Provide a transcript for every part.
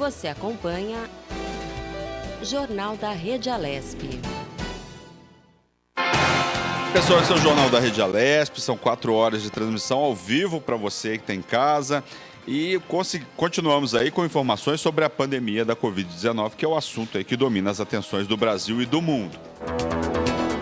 Você acompanha Jornal da Rede Alesp. Pessoal, esse é o Jornal da Rede Alesp, são 4 horas de transmissão ao vivo para você que está em casa. E continuamos aí com informações sobre a pandemia da Covid-19, que é o assunto aí que domina as atenções do Brasil e do mundo.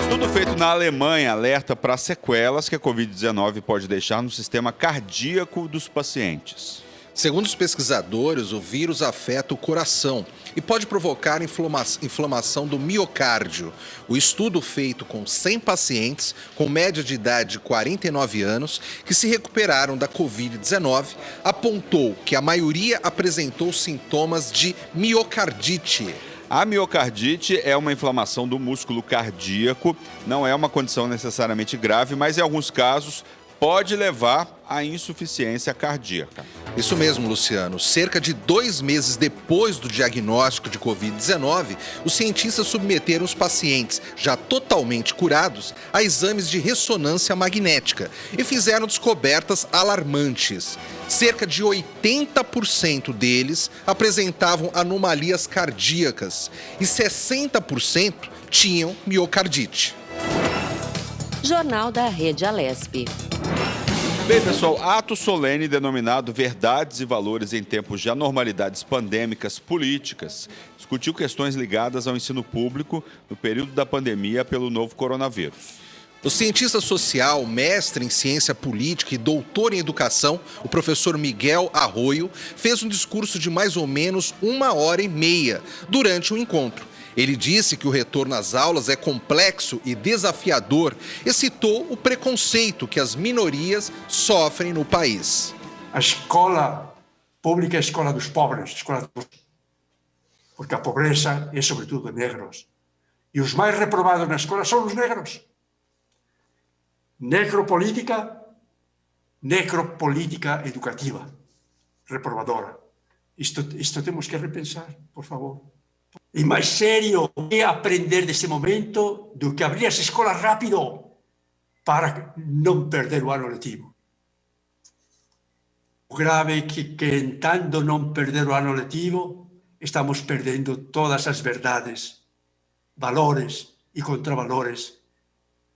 Estudo feito na Alemanha alerta para sequelas que a Covid-19 pode deixar no sistema cardíaco dos pacientes. Segundo os pesquisadores, o vírus afeta o coração e pode provocar inflamação do miocárdio. O estudo feito com 100 pacientes com média de idade de 49 anos que se recuperaram da Covid-19 apontou que a maioria apresentou sintomas de miocardite. A miocardite é uma inflamação do músculo cardíaco, não é uma condição necessariamente grave, mas em alguns casos pode levar à insuficiência cardíaca. Isso mesmo, Luciano. Cerca de 2 meses depois do diagnóstico de Covid-19, os cientistas submeteram os pacientes, já totalmente curados, a exames de ressonância magnética e fizeram descobertas alarmantes. Cerca de 80% deles apresentavam anomalias cardíacas e 60% tinham miocardite. Jornal da Rede Alesp. Bem, pessoal, ato solene denominado Verdades e Valores em Tempos de Anormalidades Pandêmicas Políticas discutiu questões ligadas ao ensino público no período da pandemia pelo novo coronavírus. O cientista social, mestre em ciência política e doutor em educação, o professor Miguel Arroio, fez um discurso de mais ou menos 1h30 durante o encontro. Ele disse que o retorno às aulas é complexo e desafiador e citou o preconceito que as minorias sofrem no país. A escola pública é a escola dos pobres, porque a pobreza é sobretudo de negros. E os mais reprovados na escola são os negros. Necropolítica educativa, reprovadora. Isto temos que repensar, por favor. E mais sério é aprender desse momento do que abrir as escolas rápido para não perder o ano letivo. O grave é que tentando não perder o ano letivo, estamos perdendo todas as verdades, valores e contravalores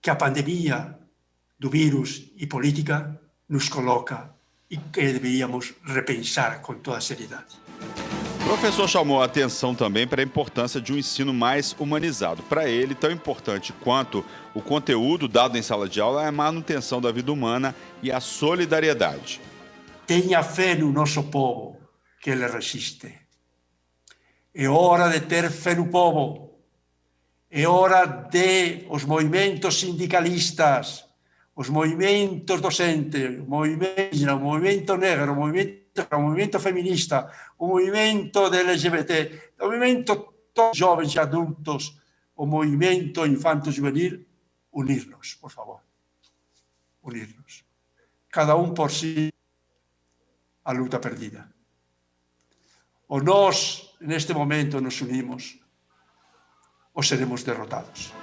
que a pandemia do vírus e política nos coloca e que deveríamos repensar com toda a seriedade. O professor chamou a atenção também para a importância de um ensino mais humanizado. Para ele, tão importante quanto o conteúdo dado em sala de aula é a manutenção da vida humana e a solidariedade. Tenha fé no nosso povo, que ele resiste. É hora de ter fé no povo. É hora de os movimentos sindicalistas, os movimentos docentes, o movimento negro, o movimento feminista, o movimento da LGBT, o movimento todos jovens e adultos, o movimento infanto-juvenil, unir-nos, por favor. Unir-nos. Cada um por si, a luta perdida. Ou nós, neste momento, nos unimos, ou seremos derrotados.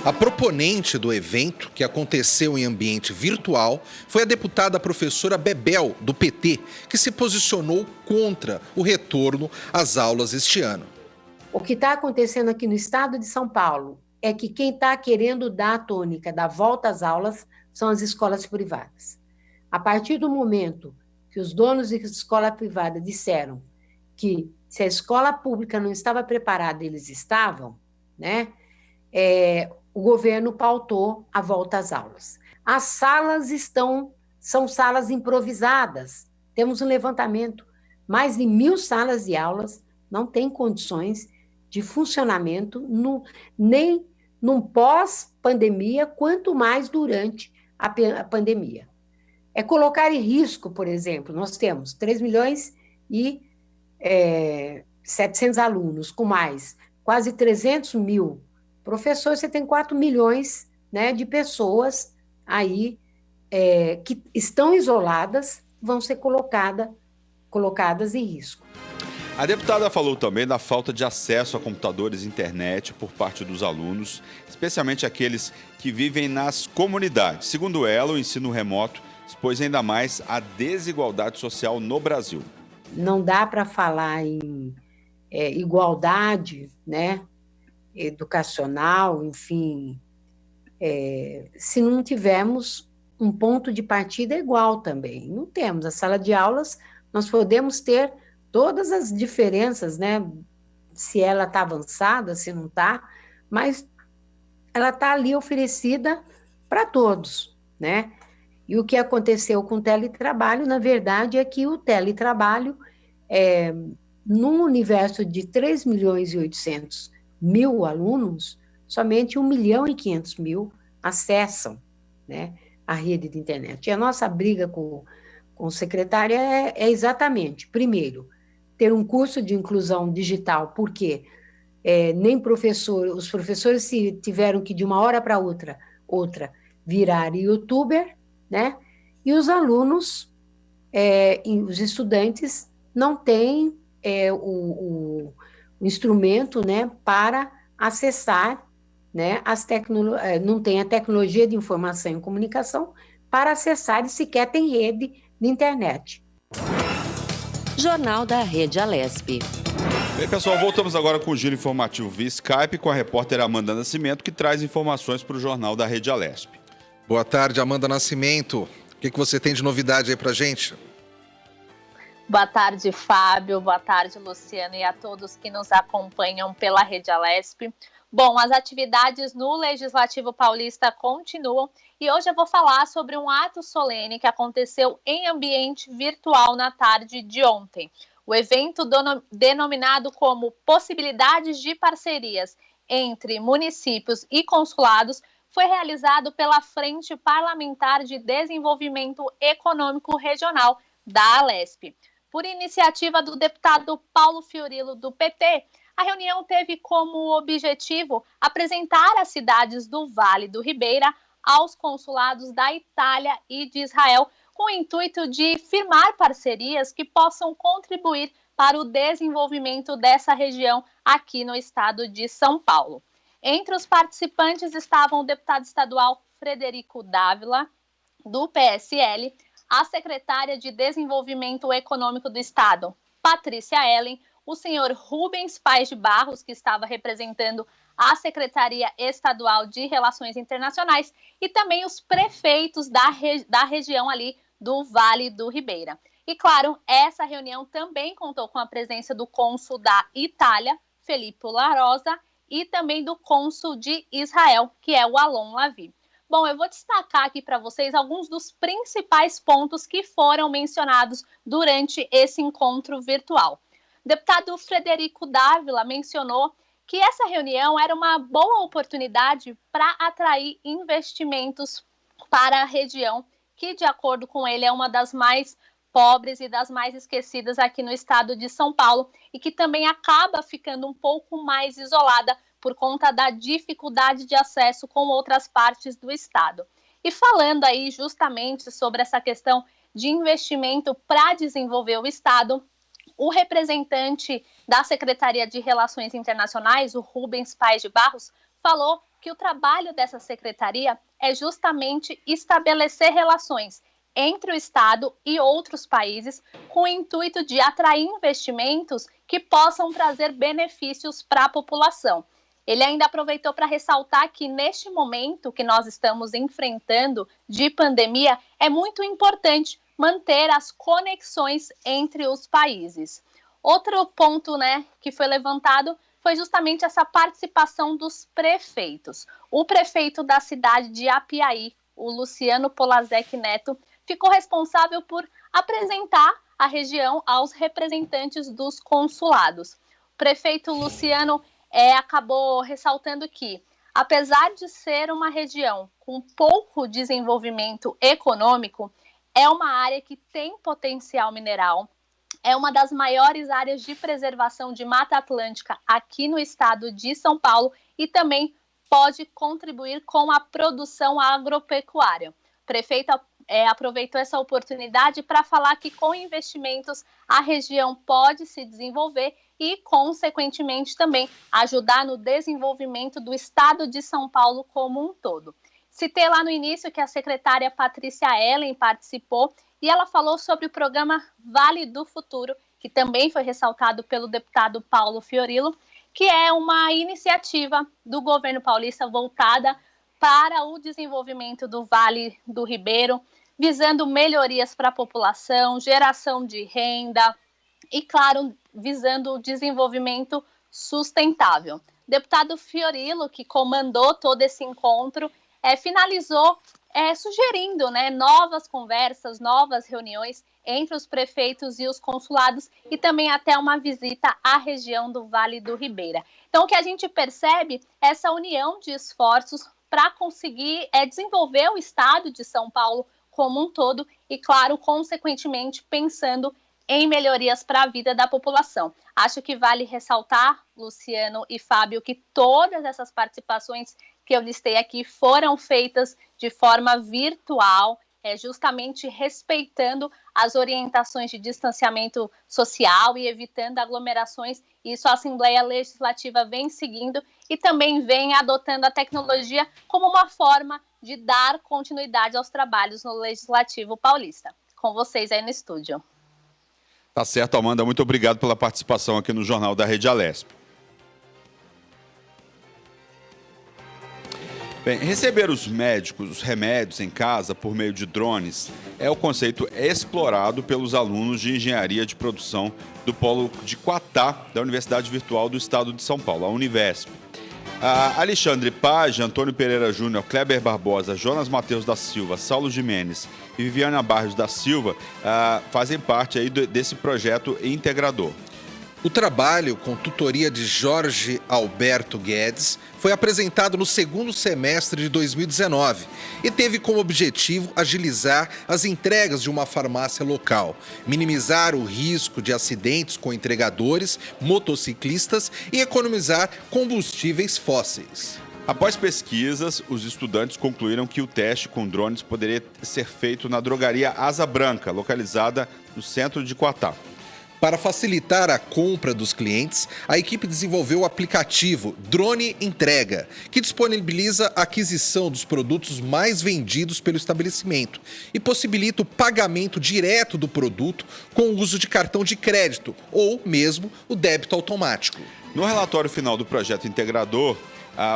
A proponente do evento, que aconteceu em ambiente virtual, foi a deputada professora Bebel, do PT, que se posicionou contra o retorno às aulas este ano. O que está acontecendo aqui no estado de São Paulo é que quem está querendo dar a tônica da volta às aulas são as escolas privadas. A partir do momento que os donos de escola privada disseram que se a escola pública não estava preparada, eles estavam, né? O governo pautou a volta às aulas. As salas são salas improvisadas. Temos um levantamento. Mais de 1.000 salas de aulas não têm condições de funcionamento nem num pós-pandemia, quanto mais durante a pandemia. É colocar em risco, por exemplo, nós temos 3 milhões e 700 alunos, com mais quase 300 mil professores, você tem 4 milhões, né, de pessoas aí que estão isoladas, vão ser colocadas em risco. A deputada falou também da falta de acesso a computadores e internet por parte dos alunos, especialmente aqueles que vivem nas comunidades. Segundo ela, o ensino remoto expôs ainda mais a desigualdade social no Brasil. Não dá para falar em igualdade, né, educacional, enfim, se não tivermos um ponto de partida igual também. Não temos. A sala de aulas, nós podemos ter todas as diferenças, né, se ela está avançada, se não está, mas ela está ali oferecida para todos, né? E o que aconteceu com o teletrabalho, na verdade, é que o teletrabalho, num universo de 3.800.000 alunos, somente 1.500.000 acessam, né, a rede de internet. E a nossa briga com o secretário é exatamente, primeiro, ter um curso de inclusão digital, porque nem os professores se tiveram que, de uma hora para outra, virar youtuber, né? E os alunos, os estudantes, não têm o instrumento, né, para acessar, né, não tem a tecnologia de informação e comunicação para acessar e sequer tem rede de internet. Jornal da Rede Alesp. Bem, pessoal, voltamos agora com o giro informativo via Skype com a repórter Amanda Nascimento, que traz informações para o Jornal da Rede Alesp. Boa tarde, Amanda Nascimento. O que você tem de novidade aí pra gente? Boa tarde, Fábio. Boa tarde, Luciano, e a todos que nos acompanham pela Rede Alesp. Bom, as atividades no Legislativo Paulista continuam e hoje eu vou falar sobre um ato solene que aconteceu em ambiente virtual na tarde de ontem. O evento, denominado como Possibilidades de Parcerias entre Municípios e Consulados, foi realizado pela Frente Parlamentar de Desenvolvimento Econômico Regional da Alesp. Por iniciativa do deputado Paulo Fiorilo, do PT, a reunião teve como objetivo apresentar as cidades do Vale do Ribeira aos consulados da Itália e de Israel, com o intuito de firmar parcerias que possam contribuir para o desenvolvimento dessa região aqui no estado de São Paulo. Entre os participantes estavam o deputado estadual Frederico Dávila, do PSL, a secretária de Desenvolvimento Econômico do Estado, Patrícia Ellen, o senhor Rubens Paes de Barros, que estava representando a Secretaria Estadual de Relações Internacionais, e também os prefeitos da região ali do Vale do Ribeira. E, claro, essa reunião também contou com a presença do cônsul da Itália, Felipe Larosa, e também do cônsul de Israel, que é o Alon Lavi. Bom, eu vou destacar aqui para vocês alguns dos principais pontos que foram mencionados durante esse encontro virtual. O deputado Frederico Dávila mencionou que essa reunião era uma boa oportunidade para atrair investimentos para a região, que, de acordo com ele, é uma das mais pobres e das mais esquecidas aqui no estado de São Paulo e que também acaba ficando um pouco mais isolada por conta da dificuldade de acesso com outras partes do estado. E falando aí justamente sobre essa questão de investimento para desenvolver o estado, o representante da Secretaria de Relações Internacionais, o Rubens Paes de Barros, falou que o trabalho dessa secretaria é justamente estabelecer relações entre o Estado e outros países com o intuito de atrair investimentos que possam trazer benefícios para a população. Ele ainda aproveitou para ressaltar que neste momento que nós estamos enfrentando de pandemia, é muito importante manter as conexões entre os países. Outro ponto, que foi levantado foi justamente essa participação dos prefeitos. O prefeito da cidade de Apiaí, o Luciano Polazek Neto, ficou responsável por apresentar a região aos representantes dos consulados. O prefeito Luciano acabou ressaltando que, apesar de ser uma região com pouco desenvolvimento econômico, é uma área que tem potencial mineral, é uma das maiores áreas de preservação de Mata Atlântica aqui no estado de São Paulo e também pode contribuir com a produção agropecuária. O prefeito aproveitou essa oportunidade para falar que com investimentos a região pode se desenvolver e, consequentemente, também ajudar no desenvolvimento do estado de São Paulo como um todo. Citei lá no início que a secretária Patrícia Ellen participou e ela falou sobre o programa Vale do Futuro, que também foi ressaltado pelo deputado Paulo Fiorillo, que é uma iniciativa do governo paulista voltada para o desenvolvimento do Vale do Ribeiro, visando melhorias para a população, geração de renda e, claro, visando o desenvolvimento sustentável. O deputado Fiorillo, que comandou todo esse encontro, finalizou sugerindo, novas conversas, novas reuniões entre os prefeitos e os consulados e também até uma visita à região do Vale do Ribeira. Então, o que a gente percebe é essa união de esforços para conseguir desenvolver o estado de São Paulo como um todo e, claro, consequentemente, pensando em melhorias para a vida da população. Acho que vale ressaltar, Luciano e Fábio, que todas essas participações que eu listei aqui foram feitas de forma virtual, justamente respeitando as orientações de distanciamento social e evitando aglomerações. Isso a Assembleia Legislativa vem seguindo e também vem adotando a tecnologia como uma forma de dar continuidade aos trabalhos no Legislativo Paulista. Com vocês aí no estúdio. Tá certo, Amanda. Muito obrigado pela participação aqui no Jornal da Rede Alesp. Bem, receber os médicos, os remédios em casa por meio de drones é o conceito explorado pelos alunos de Engenharia de Produção do Polo de Quatá, da Universidade Virtual do Estado de São Paulo, a Univesp. Alexandre Page, Antônio Pereira Júnior, Kleber Barbosa, Jonas Matheus da Silva, Saulo Jimenez e Viviana Barros da Silva fazem parte aí desse projeto integrador. O trabalho, com tutoria de Jorge Alberto Guedes, foi apresentado no segundo semestre de 2019 e teve como objetivo agilizar as entregas de uma farmácia local, minimizar o risco de acidentes com entregadores, motociclistas e economizar combustíveis fósseis. Após pesquisas, os estudantes concluíram que o teste com drones poderia ser feito na drogaria Asa Branca, localizada no centro de Quatá. Para facilitar a compra dos clientes, a equipe desenvolveu o aplicativo Drone Entrega, que disponibiliza a aquisição dos produtos mais vendidos pelo estabelecimento e possibilita o pagamento direto do produto com o uso de cartão de crédito ou mesmo o débito automático. No relatório final do projeto integrador,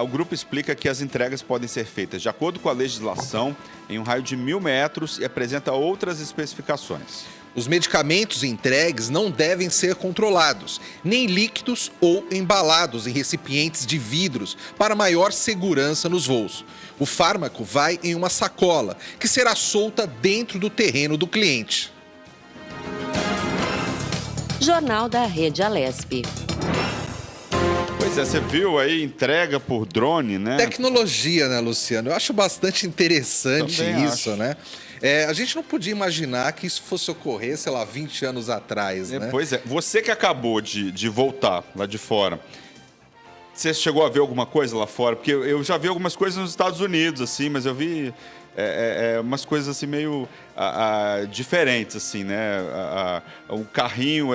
o grupo explica que as entregas podem ser feitas de acordo com a legislação em um raio de 1.000 metros e apresenta outras especificações. Os medicamentos entregues não devem ser controlados, nem líquidos ou embalados em recipientes de vidros para maior segurança nos voos. O fármaco vai em uma sacola, que será solta dentro do terreno do cliente. Jornal da Rede Alesp. Pois é, você viu aí, entrega por drone, né? Tecnologia, né, Luciano? Eu acho bastante interessante Também isso, acho. né? A gente não podia imaginar que isso fosse ocorrer, sei lá, 20 anos atrás, né? Pois é, você que acabou de voltar lá de fora, você chegou a ver alguma coisa lá fora? Porque eu já vi algumas coisas nos Estados Unidos, assim, mas eu vi umas coisas assim meio diferentes, assim, né? Um carrinho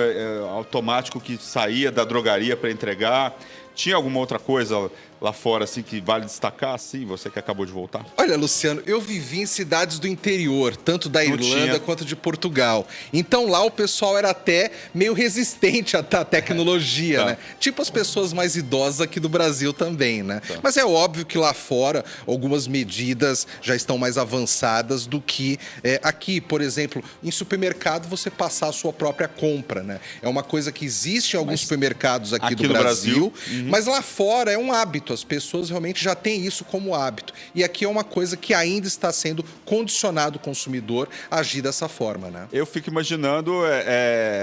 automático que saía da drogaria para entregar. Tinha alguma outra coisa lá fora, assim, que vale destacar, assim, você que acabou de voltar? Olha, Luciano, eu vivi em cidades do interior, tanto da Irlanda quanto de Portugal. Então lá o pessoal era até meio resistente à tecnologia, né? Tipo as pessoas mais idosas aqui do Brasil também, né? Mas é óbvio que lá fora algumas medidas já estão mais avançadas do que aqui. Por exemplo, em supermercado você passar a sua própria compra, né? É uma coisa que existe em alguns supermercados aqui do Brasil. Mas lá fora é um hábito, as pessoas realmente já têm isso como hábito. E aqui é uma coisa que ainda está sendo condicionado o consumidor a agir dessa forma, né? Eu fico imaginando,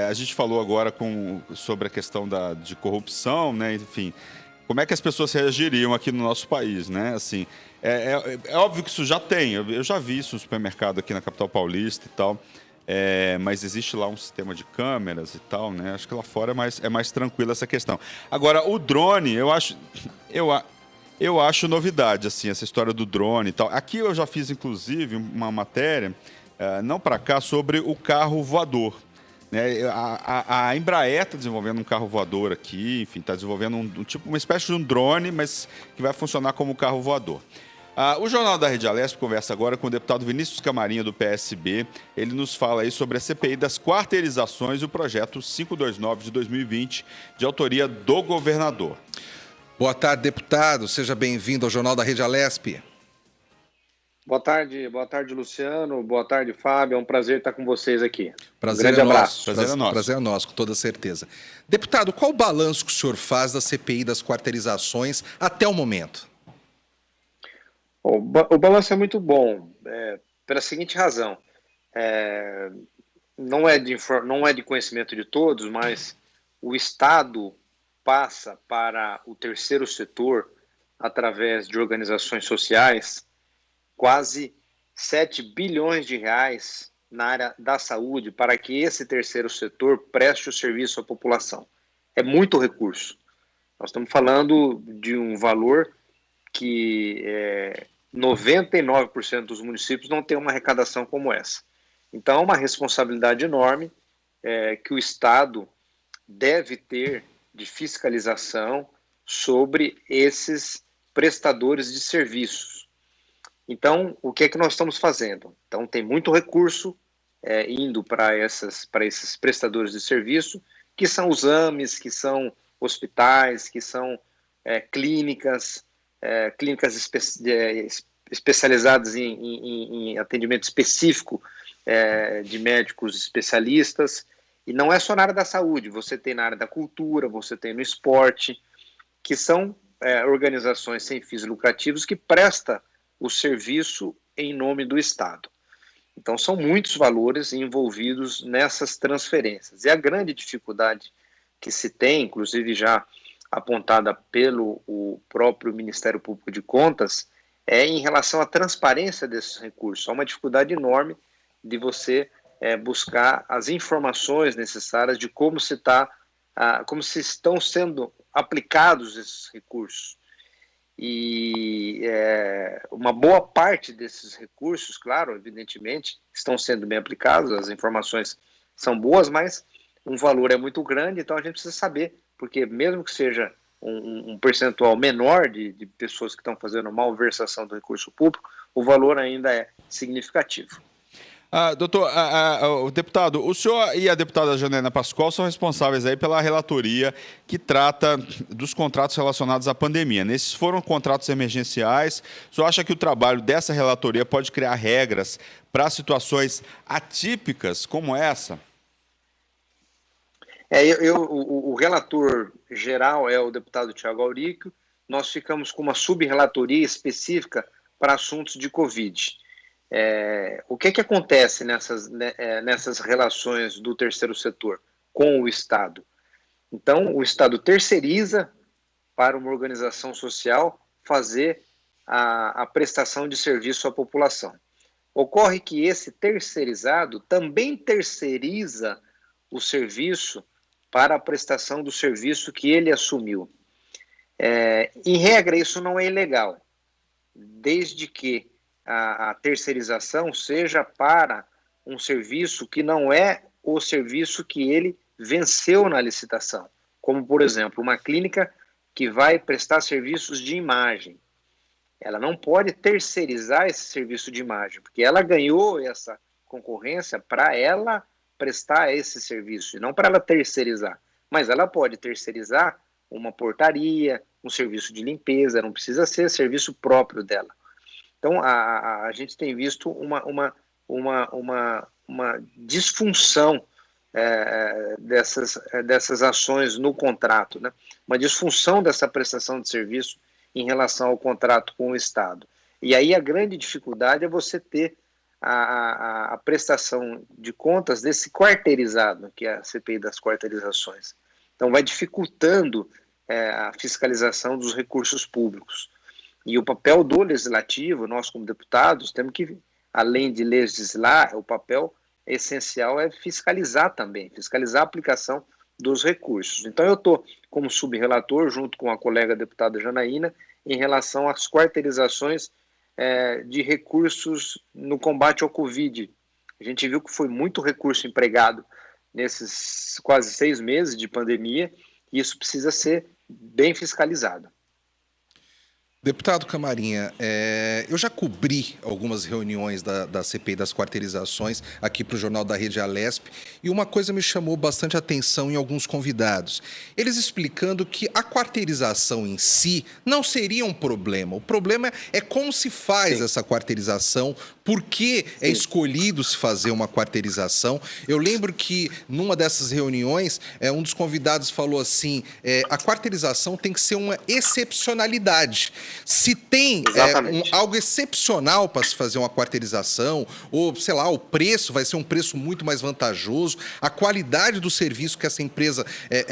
a gente falou agora sobre a questão de corrupção, né? Enfim, como é que as pessoas reagiriam aqui no nosso país, né? Assim, é óbvio que isso já tem, eu já vi isso no supermercado aqui na capital paulista e tal. Mas existe lá um sistema de câmeras e tal, né? Acho que lá fora é mais tranquila essa questão. Agora, o drone, eu acho novidade, assim, essa história do drone e tal. Aqui eu já fiz, inclusive, uma matéria, não para cá, sobre o carro voador. Né? A Embraer está desenvolvendo um carro voador aqui, enfim, está desenvolvendo tipo uma espécie de um drone, mas que vai funcionar como carro voador. O Jornal da Rede Alesp conversa agora com o deputado Vinícius Camarinha, do PSB. Ele nos fala aí sobre a CPI das quarteirizações e o projeto 529 de 2020, de autoria do governador. Boa tarde, deputado. Seja bem-vindo ao Jornal da Rede Alesp. Boa tarde, Luciano. Boa tarde, Fábio. É um prazer estar com vocês aqui. Prazer grande é abraço. Nosso. Prazer é nosso, com toda certeza. Deputado, qual o balanço que o senhor faz da CPI das quarteirizações até o momento? O balanço é muito bom, pela seguinte razão. Não é de conhecimento de todos, mas o Estado passa para o terceiro setor, através de organizações sociais, quase 7 bilhões de reais na área da saúde para que esse terceiro setor preste o serviço à população. É muito recurso. Nós estamos falando de um valor que 99% dos municípios não tem uma arrecadação como essa. Então, é uma responsabilidade enorme que o Estado deve ter de fiscalização sobre esses prestadores de serviços. Então, o que é que nós estamos fazendo? Então, tem muito recurso indo para esses prestadores de serviço, que são os AMEs, que são hospitais, que são clínicas especializadas em atendimento específico de médicos especialistas. E não é só na área da saúde, você tem na área da cultura, você tem no esporte, que são organizações sem fins lucrativos que prestam o serviço em nome do Estado. Então, são muitos valores envolvidos nessas transferências. E a grande dificuldade que se tem, inclusive já apontada pelo o próprio Ministério Público de Contas, é em relação à transparência desses recursos. Há uma dificuldade enorme de você buscar as informações necessárias de como se estão sendo aplicados esses recursos. E uma boa parte desses recursos, claro, evidentemente, estão sendo bem aplicados, as informações são boas, mas um valor é muito grande, então a gente precisa saber, porque mesmo que seja um percentual menor de pessoas que estão fazendo malversação do recurso público, o valor ainda é significativo. O deputado, o senhor e a deputada Janaína Pascoal são responsáveis aí pela relatoria que trata dos contratos relacionados à pandemia. Nesses foram contratos emergenciais. O senhor acha que o trabalho dessa relatoria pode criar regras para situações atípicas como essa? O relator geral é o deputado Thiago Aurico. Nós ficamos com uma sub-relatoria específica para assuntos de Covid. O que acontece nessas relações do terceiro setor com o Estado? Então, o Estado terceiriza para uma organização social fazer a prestação de serviço à população. Ocorre que esse terceirizado também terceiriza o serviço para a prestação do serviço que ele assumiu. Em regra, isso não é ilegal, desde que a terceirização seja para um serviço que não é o serviço que ele venceu na licitação, como, por exemplo, uma clínica que vai prestar serviços de imagem. Ela não pode terceirizar esse serviço de imagem, porque ela ganhou essa concorrência para ela prestar esse serviço, e não para ela terceirizar. Mas ela pode terceirizar uma portaria, um serviço de limpeza, não precisa ser serviço próprio dela. Então, a gente tem visto uma disfunção dessas ações no contrato, né? Uma disfunção dessa prestação de serviço em relação ao contrato com o Estado. E aí a grande dificuldade é você ter a prestação de contas desse quarteirizado, que é a CPI das quarteirizações. Então, vai dificultando a fiscalização dos recursos públicos. E o papel do legislativo, nós como deputados, temos que, além de legislar, o papel essencial é fiscalizar também, fiscalizar a aplicação dos recursos. Então eu estou como subrelator, junto com a colega deputada Janaína, em relação às quarteirizações de recursos no combate ao Covid. A gente viu que foi muito recurso empregado nesses quase 6 meses de pandemia, e isso precisa ser bem fiscalizado. Deputado Camarinha, eu já cobri algumas reuniões da CPI das quarteirizações aqui para o Jornal da Rede Alesp e uma coisa me chamou bastante atenção em alguns convidados. Eles explicando que a quarteirização em si não seria um problema. O problema é como se faz essa quarteirização, por que é escolhido se fazer uma quarteirização. Eu lembro que numa dessas reuniões, um dos convidados falou assim, a quarteirização tem que ser uma excepcionalidade. Se tem algo excepcional para se fazer uma quarteirização, ou, sei lá, o preço vai ser um preço muito mais vantajoso, a qualidade do serviço que essa empresa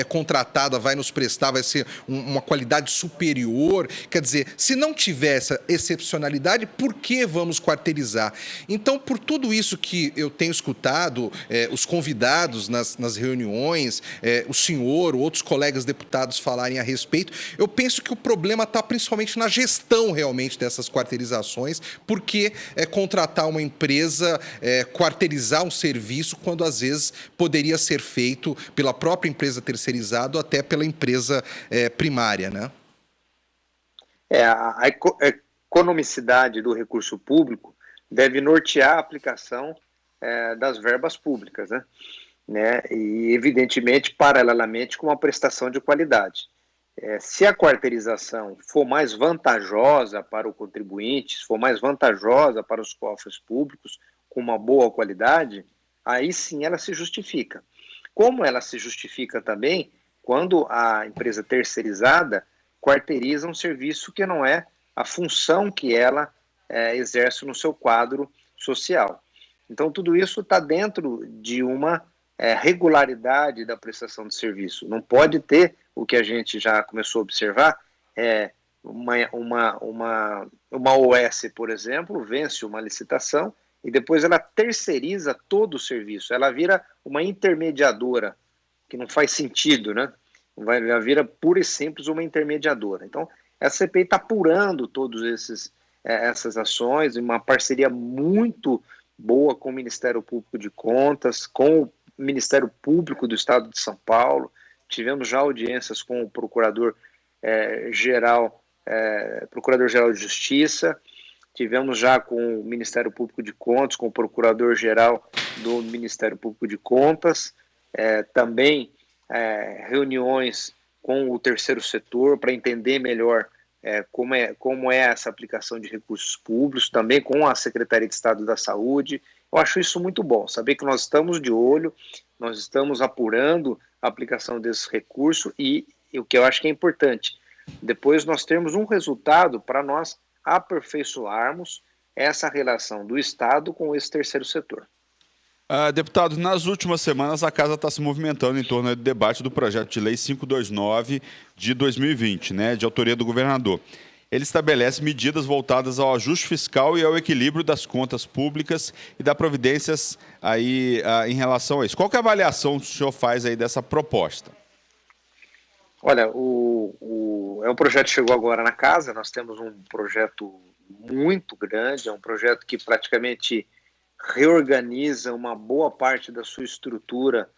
contratada vai nos prestar vai ser uma qualidade superior. Quer dizer, se não tiver essa excepcionalidade, por que vamos quarteirizar? Então, por tudo isso que eu tenho escutado, os convidados nas reuniões, o senhor, outros colegas deputados falarem a respeito, eu penso que o problema está principalmente na gestão realmente dessas quarteirizações, porque contratar uma empresa, quarteirizar um serviço, quando às vezes poderia ser feito pela própria empresa terceirizada ou até pela empresa primária, né? A economicidade do recurso público deve nortear a aplicação das verbas públicas, né? E, evidentemente, paralelamente com a prestação de qualidade. Se a quarteirização for mais vantajosa para o contribuinte, se for mais vantajosa para os cofres públicos, com uma boa qualidade, aí sim ela se justifica. Como ela se justifica também quando a empresa terceirizada quarteiriza um serviço que não é a função que ela exerce no seu quadro social. Então, tudo isso está dentro de uma regularidade da prestação de serviço. Não pode ter o que a gente já começou a observar, uma OS, por exemplo, vence uma licitação e depois ela terceiriza todo o serviço. Ela vira uma intermediadora, que não faz sentido, né? Ela vira pura e simples uma intermediadora. Então, a CPI está apurando todas essas ações, uma parceria muito boa com o Ministério Público de Contas, com o Ministério Público do Estado de São Paulo. Tivemos já audiências com o Procurador-Geral de Justiça, tivemos já com o Ministério Público de Contas, com o Procurador-Geral do Ministério Público de Contas, também reuniões com o terceiro setor para entender melhor como é essa aplicação de recursos públicos, também com a Secretaria de Estado da Saúde. Eu acho isso muito bom, saber que nós estamos de olho, nós estamos apurando a aplicação desse recurso e o que eu acho que é importante, depois nós termos um resultado para nós aperfeiçoarmos essa relação do Estado com esse terceiro setor. Deputado, nas últimas semanas a Casa está se movimentando em torno do debate do projeto de lei 529 de 2020, né, de autoria do governador. Ele estabelece medidas voltadas ao ajuste fiscal e ao equilíbrio das contas públicas e dá providências aí em relação a isso. Qual que é a avaliação que o senhor faz aí dessa proposta? Olha, é um projeto que chegou agora na Casa, nós temos um projeto muito grande, é um projeto que praticamente reorganiza uma boa parte da sua estrutura,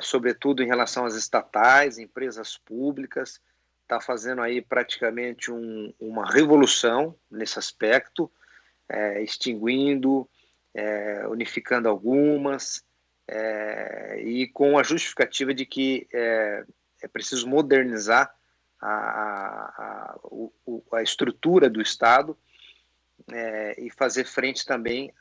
sobretudo em relação às estatais, empresas públicas, está fazendo aí praticamente uma revolução nesse aspecto, extinguindo, unificando algumas, e com a justificativa de que é preciso modernizar a estrutura do Estado e fazer frente também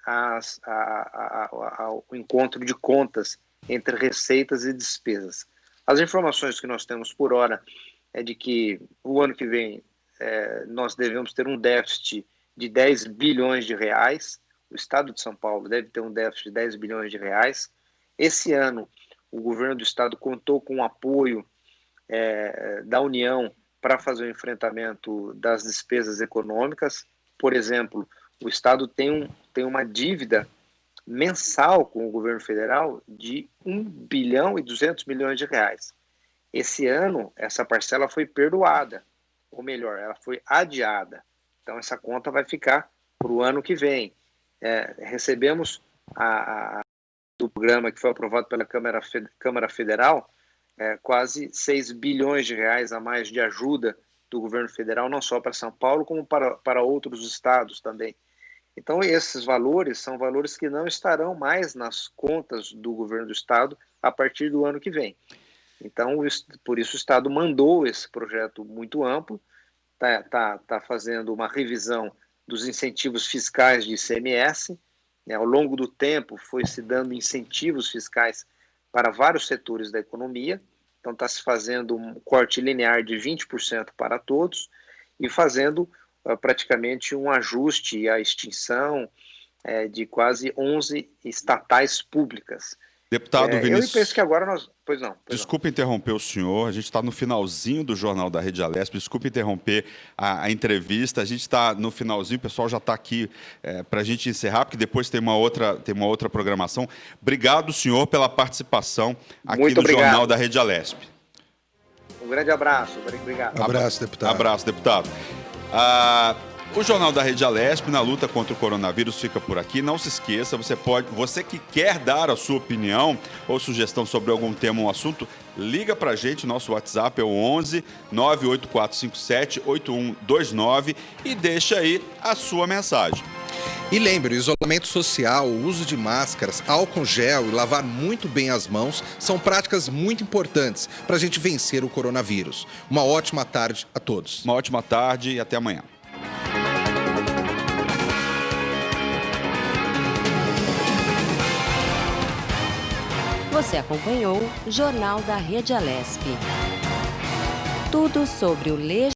ao encontro de contas entre receitas e despesas. As informações que nós temos por hora é de que o ano que vem nós devemos ter um déficit de 10 bilhões de reais, o Estado de São Paulo deve ter um déficit de 10 bilhões de reais. Esse ano, o governo do Estado contou com o apoio da União para fazer o enfrentamento das despesas econômicas. Por exemplo, o Estado tem uma dívida mensal com o governo federal de 1 bilhão e 200 milhões de reais. Esse ano, essa parcela foi perdoada, ou melhor, ela foi adiada. Então, essa conta vai ficar para o ano que vem. Recebemos do programa que foi aprovado pela Câmara Federal, quase 6 bilhões de reais a mais de ajuda do governo federal, não só para São Paulo, como para outros estados também. Então, esses valores são valores que não estarão mais nas contas do governo do estado a partir do ano que vem. Então, por isso o estado mandou esse projeto muito amplo, está fazendo uma revisão dos incentivos fiscais de ICMS, né? Ao longo do tempo foi se dando incentivos fiscais para vários setores da economia, então está se fazendo um corte linear de 20% para todos e fazendo praticamente um ajuste e a extinção de quase 11 estatais públicas. Deputado Vinícius, eu penso que agora nós... Pois não. Desculpe interromper o senhor, a gente está no finalzinho do Jornal da Rede Alesp, desculpe interromper a entrevista, a gente está no finalzinho, o pessoal já está aqui para a gente encerrar, porque depois tem uma outra programação. Obrigado, senhor, pela participação aqui Muito no obrigado. Jornal da Rede Alesp. Um grande abraço, obrigado. Abraço, deputado. Abraço, deputado. O Jornal da Rede Alesp, na luta contra o coronavírus, fica por aqui. Não se esqueça, você que quer dar a sua opinião ou sugestão sobre algum tema ou assunto, liga pra gente, nosso WhatsApp é o 11 98457 8129 e deixa aí a sua mensagem. E lembre, o isolamento social, o uso de máscaras, álcool gel e lavar muito bem as mãos são práticas muito importantes para a gente vencer o coronavírus. Uma ótima tarde a todos. Uma ótima tarde e até amanhã. Você acompanhou Jornal da Rede Alesp. Tudo sobre o